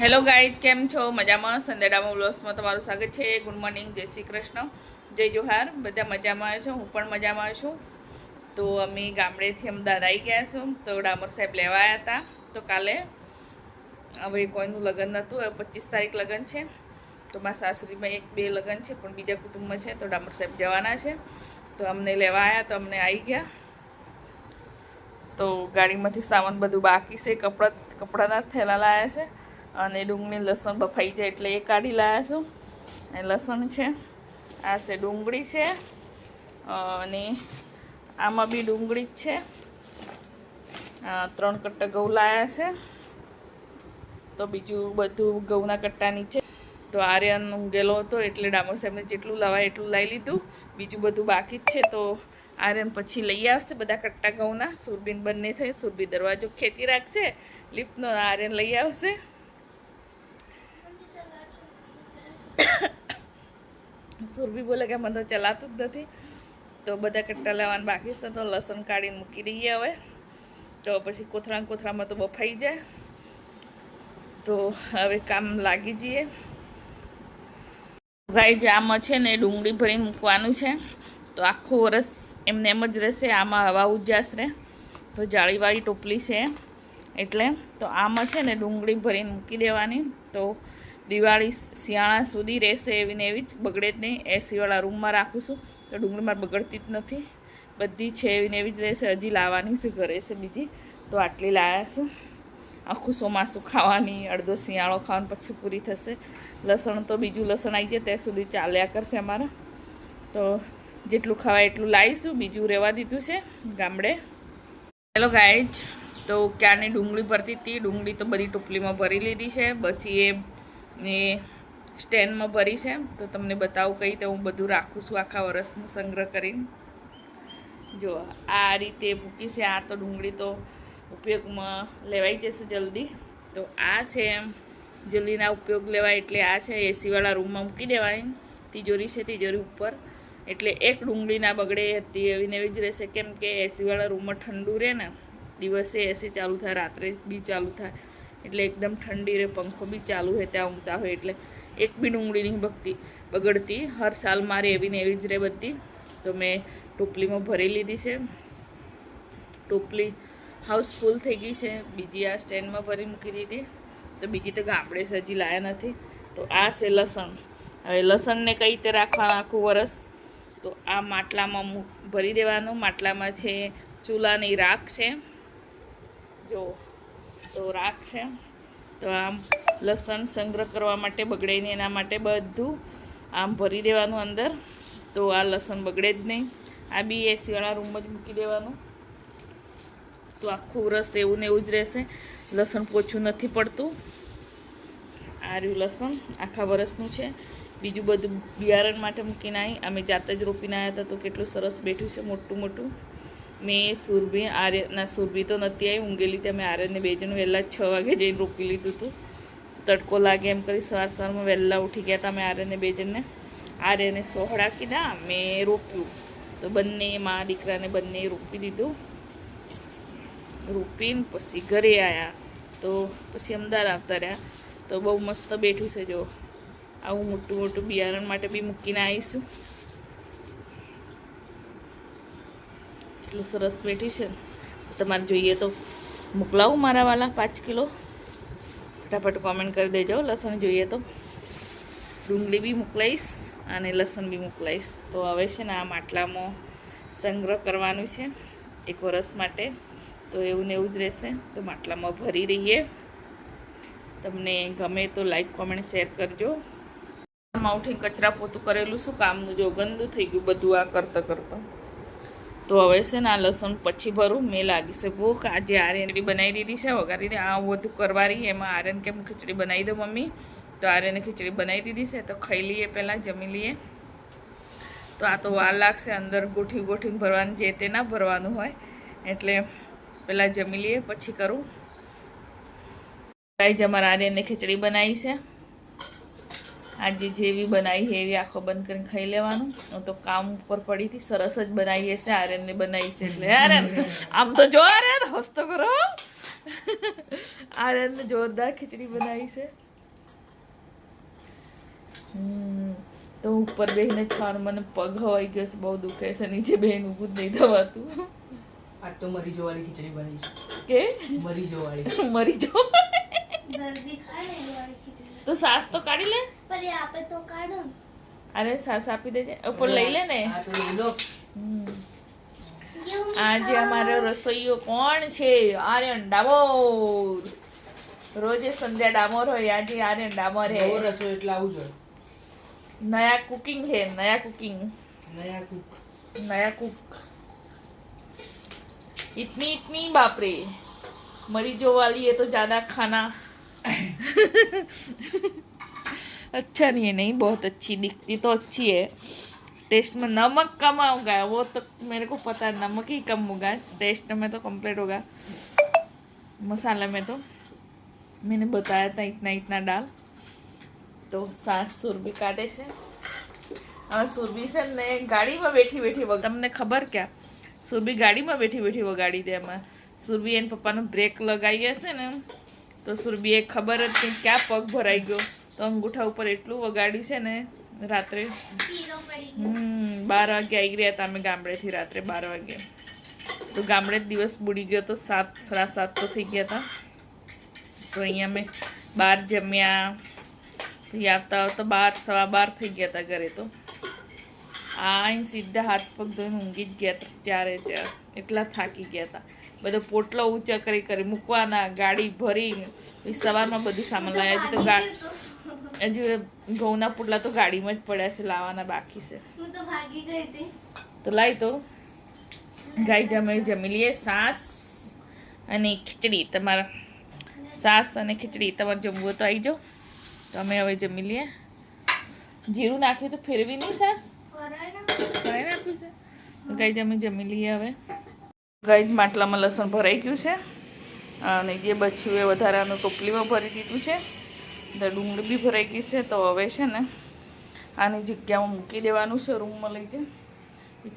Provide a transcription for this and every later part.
Hello guys, કેમ છો? મજામાં? સંદેડામાં વ્લોગ્સમાં તમારું સ્વાગત છે. ગુડ મોર્નિંગ, જય શ્રી કૃષ્ણ, જય જોહાર. બધા મજામાં છો? હું પણ મજામાં છું. તો અમે ગામડેથી અમદાવાદ આવી ગયા છું. તો ડામોર સાહેબ લેવા આવ્યા હતા. તો કાલે હવે કોઈનું લગ્ન નહોતું, હવે 25 તારીખ લગ્ન છે. તો મારા સાસરીમાં 1-2 લગ્ન છે, પણ બીજા કુટુંબમાં છે. તો ડામોર સાહેબ જવાના છે. તો અમને લેવા આવ્યા, તો અમને આવી ગયા. તો ગાડીમાંથી સામાન બધું બાકી છે. કપડાના થેલા લાવ્યા છે. અને ડુંગળી લસણ બફાઈ જાય એટલે એ કાઢી લાવ્યા છું. અને લસણ છે, આ છે ડુંગળી છે, અને આમાં બી ડુંગળી જ છે. 3 કટ્ટા ઘઉં લાવ્યા છે. તો બીજું બધું ઘઉંના કટ્ટા નીચે. તો આર્યન ઊંઘેલો હતો એટલે ડામોર સાહેબને જેટલું લવાય એટલું લઈ લીધું. બીજું બધું બાકી જ છે. તો આર્યન પછી લઈ આવશે બધા કટ્ટા ઘઉંના. સુરબીન બંને થઈ. સુરબી દરવાજો ખેતી રાખશે લિફ્ટનો, આર્યન લઈ આવશે. સુરભી બોલે કે મને તો ચલાતું જ નથી. તો બધા કટ્ટા લેવાના બાકી છે. તો લસણ કાઢીને મૂકી દઈએ હવે. તો પછી કોથળામાં તો બફાઈ જાય. તો હવે કામ લાગી જઈએ. ગાય આમાં છે ને ડુંગળી ભરીને મૂકવાનું છે. તો આખું વરસ એમને એમ જ રહેશે. આમાં હવા ઉજાસ રહે. તો જાળીવાળી ટોપલી છે એટલે. તો આમાં છે ને ડુંગળી ભરીને મૂકી દેવાની. તો દિવાળી શિયાળા સુધી રહેશે એવી ને એવી જ, બગડે જ નહીં. એસીવાળા રૂમમાં રાખું છું. તો ડુંગળી મારે બગડતી જ નથી. બધી છે એવી ને એવી જ રહેશે. હજી લાવવાની છે, ઘરે છે બીજી. તો આટલી લાવ્યા છું. આખું ચોમાસું ખાવાની, અડધો શિયાળો ખાવાનું, પછી પૂરી થશે. લસણ તો બીજું લસણ આવી જાય ત્યાં સુધી ચાલ્યા કરશે અમારે. તો જેટલું ખવાય એટલું લાવીશું. બીજું રહેવા દીધું છે ગામડે. હેલો ગાઈઝ, તો ક્યારની ડુંગળી ભરતી હતી. ડુંગળી તો બધી ટોપલીમાં ભરી લીધી છે. પછી એ સ્ટેન્ડમાં ભરી છે. તો તમને બતાવું કઈ રીતે હું બધું રાખું છું આખા વર્ષનું સંગ્રહ કરીને. જો આ રીતે મૂકી છે. આ તો ડુંગળી તો ઉપયોગમાં લેવાઈ જશે જલ્દી. તો આ છે જલ્દીના ઉપયોગ લેવાય એટલે આ છે. એસીવાળા રૂમમાં મૂકી દેવાની. તિજોરી છે, તિજોરી ઉપર. એટલે એક ડુંગળી ના બગડે હતી એવી ને એવી જ રહેશે. કેમ કે એસીવાળા રૂમમાં ઠંડુ રહે ને, દિવસે એસી ચાલુ થાય, રાત્રે બી ચાલુ થાય, એટલે એકદમ ઠંડી રહે. પંખો બી ચાલુ હોય ત્યાં ઊંઘતા હોય એટલે એક બી ડુંગળી નહીં બગડતી. હર સાલ મારે એવી ને એવી જ રહે બધી. તો મેં ટોપલીમાં ભરી લીધી છે. ટોપલી હાઉસફુલ થઈ ગઈ છે. બીજી આ સ્ટેન્ડમાં ભરી મૂકી દીધી. તો બીજી તો ગામડે હજી લાયા નથી. તો આ છે લસણ. હવે લસણને કઈ રીતે રાખવાના આખું વરસ? તો આ માટલામાં ભરી દેવાનું. માટલામાં છે ચૂલાની રાખ છે. જો તો રાખ છે. તો આમ લસણ સંગ્રહ કરવા માટે, બગડે નહીં એના માટે બધું આમ ભરી દેવાનું અંદર. તો આ લસણ બગડે જ નહીં. આ બી એસીવાળા રૂમમાં જ મૂકી દેવાનું. તો આખું રસ એવું ને એવું જ રહેશે. લસણ પોછું નથી પડતું. આ રહ્યું લસણ આખા વરસનું છે. બીજું બધું બિયારણ માટે મૂકીને આવી. અમે જાતે જ રોપીને આવ્યા હતા. તો કેટલું સરસ બેઠું છે, મોટું મોટું. મેં સુરભી આર્યના, સુરભી તો નથી આવી, ઊંઘેલી હતી. અમે આર્યને 2 જણ વહેલા 6 વાગે જઈને રોપી લીધું હતું. તડકો લાગે એમ કરી સવારમાં વહેલા ઉઠી ગયા હતા. અમે આર્યને 2 જણને, આર્યને સોહડા કીધા, મેં રોપ્યું. તો બંને મા દીકરાને બંને રોપી દીધું. રોપીને પછી ઘરે આવ્યા. તો પછી અમદાવાદ આવતા રહ્યા. તો બહુ મસ્ત બેઠું છે. જો આવું મોટું મોટું બિયારણ માટે બી મૂકીને આવીશું. એટલું સરસ બેઠી છે. તમારે જોઈએ તો મોકલાવું મારા વાલા 5 કિલો. ફટાફટ કોમેન્ટ કરી દેજો. લસણ જોઈએ તો ડુંગળી બી મોકલાઈશ અને લસણ બી મોકલાઈશ. તો હવે છે ને આ માટલામાં સંગ્રહ કરવાનું છે 1 વરસ માટે. તો એવું ને એવું જ રહેશે. તો માટલામાં ભરી રહીએ. તમને ગમે તો લાઈક, કોમેન્ટ, શેર કરજો. આમાં ઉઠીને કચરા પોતું કરેલું શું કામનું, જો ગંદુ થઈ ગયું બધું આ કરતાં કરતાં. તો હવે છે ને આ લસણ પછી ભરું. મેં લાગી છે ભૂખ. આજે આર્યન બનાવી દીધી છે, વઘારી દીધી. આ બધું કરવા રહી. એમાં આર્યન કેમ ખીચડી બનાવી દો મમ્મી. તો આર્યને ખીચડી બનાવી દીધી છે. તો ખાઈ લઈએ, પહેલાં જમી લઈએ. તો આ તો વાર લાગશે. અંદર ગોઠવીને ભરવાનું, જે તે ના ભરવાનું હોય. એટલે પહેલાં જમી લઈએ પછી કરું. ગાઈઝ અમારા આર્યનને ખીચડી બનાવી છે. આજે જેવી બનાવી છે એવી આંખો બંધ કરીને ખાઈ લેવાનું. હું તો કામ ઉપર પડી હતી. સરસ જ બનાવી હશે. આર્યનને બનાવી છે એટલે. આર્યન આમ તો જો, આર્યન હસતો કરો. આર્યનને જોરદાર ખીચડી બનાવી છે. તો ઉપર બેહીને જ ખાવાનું. મને પગ હવાઈ ગયો છે, બહુ દુખે છે, નીચે બેહીને ઊભું જ નહીં થવાતું. આજ તો મરીજો વાળી ખીચડી બની કે છે. મરીજો વાળી. મરી જો જલ્દી ખાય ને એ વાળી ખીચડી. તો સાસ તો કાઢી લે. પર એ આપે તો કાઢો ને. અરે સાસ આપી દેજે, ઉપર લઈ લે ને. આ તો લઈ લો. આજે અમારો રસોઈયો કોણ છે? આર્યન ડામોર. રોજે સંધ્યા ડામોર હોય, આજે આર્યન ડામોર હે. નવો રસોઈ એટલે આવું જોઈએ. नया कुकिंग है, नया कुकिंग, નયા કુક. नया कुक. इतनी इतनी बाप रे, मरीजों वाली है तो ज्यादा खाना अच्छा नहीं है. नहीं, बहुत अच्छी दिखती तो अच्छी है. टेस्ट में नमक कम होगा वो तो मेरे को पता है, नमक ही कम होगा. टेस्ट में तो कंप्लीट होगा. मसाला में तो मैंने बताया था इतना इतना डाल. तो सास सुरभि काटे છે. હવે સુરભી છે ને ગાડીમાં બેઠી બેઠી વગાડી. તમને ખબર ક્યાં સુરભી ગાડીમાં બેઠી બેઠી વગાડી દે. એમાં સુરભી એને પપ્પાનો બ્રેક લગાવી હશે ને, તો સુરભીએ ખબર જ નહીં ક્યાં પગ ભરાઈ ગયો, તો અંગૂઠા ઉપર એટલું વગાડ્યું છે ને રાત્રે. ચીરો પડી 12 વાગે આવી ગયા હતા અમે ગામડેથી, રાત્રે 12 વાગે. તો ગામડે જ દિવસ બુડી ગયો તો 7, 7:30 તો થઈ ગયા હતા. તો અહીંયા અમે બહાર જમ્યા. આવતા આવતા 12, 12:15 થઈ ગયા હતા ઘરે. તો અહીં સીધા હાથ પગ ધોઈને ઊંઘી જ ગયા હતા 4 એટલા થાકી ગયા હતા. બધો પોટલો ઊંચા કરી કરી મૂકવાના, ગાડી ભરી. સવારમાં બધું સામાન લાવ્યા. હજી તો હજી ઘઉંના પોટલા તો ગાડીમાં જ પડ્યા છે, લાવવાના બાકી છે. હું તો ભાગી ગઈ હતી. તો લાવી તો ગાય જમી લઈએ. સાસ અને ખીચડી. તમારા સાસ અને ખીચડી તમારે જમવું હોય તો આવી જાઓ. તો અમે હવે જમી લઈએ. જીરું નાખ્યું તો ફેરવી નહીં સાસ ફરાઈ નાખ્યું છે. તો ગાય અમે જમી લઈએ હવે. ગાય માટલામાં લસણ ભરાઈ ગયું છે અને જે બચ્યું એ વધારાનું ટોપલીમાં ભરી દીધું છે. ડુંગળી બી ભરાઈ ગઈ છે. તો હવે છે ને આની જગ્યામાં મૂકી દેવાનું છે, રૂમમાં લઈ જાય.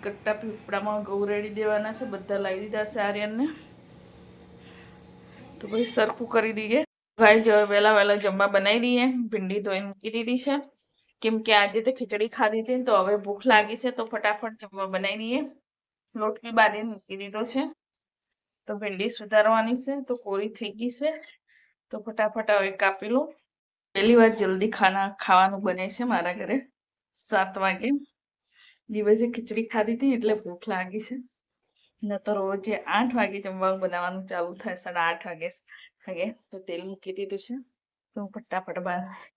કટ્ટા પીપળામાં ઘઉં રેડી દેવાના છે. બધા લાવી દીધા છે આર્યનને. તો પછી સરખું કરી દઈએ. ગાય જો વહેલા જમવા બનાવી દઈએ. ભીંડી ધોઈને મૂકી દીધી છે, કેમ કે આજે તો ખીચડી ખાધી હતી ને, તો હવે ભૂખ લાગી છે. તો ફટાફટ જમવા બનાવી દઈએ. લોટ બી બાંધીને મૂકી દીધો છે. તો ભીંડી સુધારવાની છે, તો કોરી થઈ ગઈ છે. તો ફટાફટ હવે કાપી લો. પહેલી વાર જલ્દી ખાવાનું બને છે મારા ઘરે 7 વાગે. દિવસે ખીચડી ખાધી હતી એટલે ભૂખ લાગી છે. ન તો રોજે 8 વાગે જમવાનું બનાવવાનું ચાલુ થાય, 8:30 વાગે. તો તેલ મૂકી દીધું છે. તો હું ફટાફટ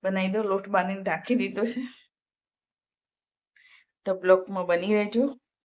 બનાવી દઉં. લોટ બાંધીને ઢાંકી દીધો છે. તો બ્લોકમાં બની રહેજો.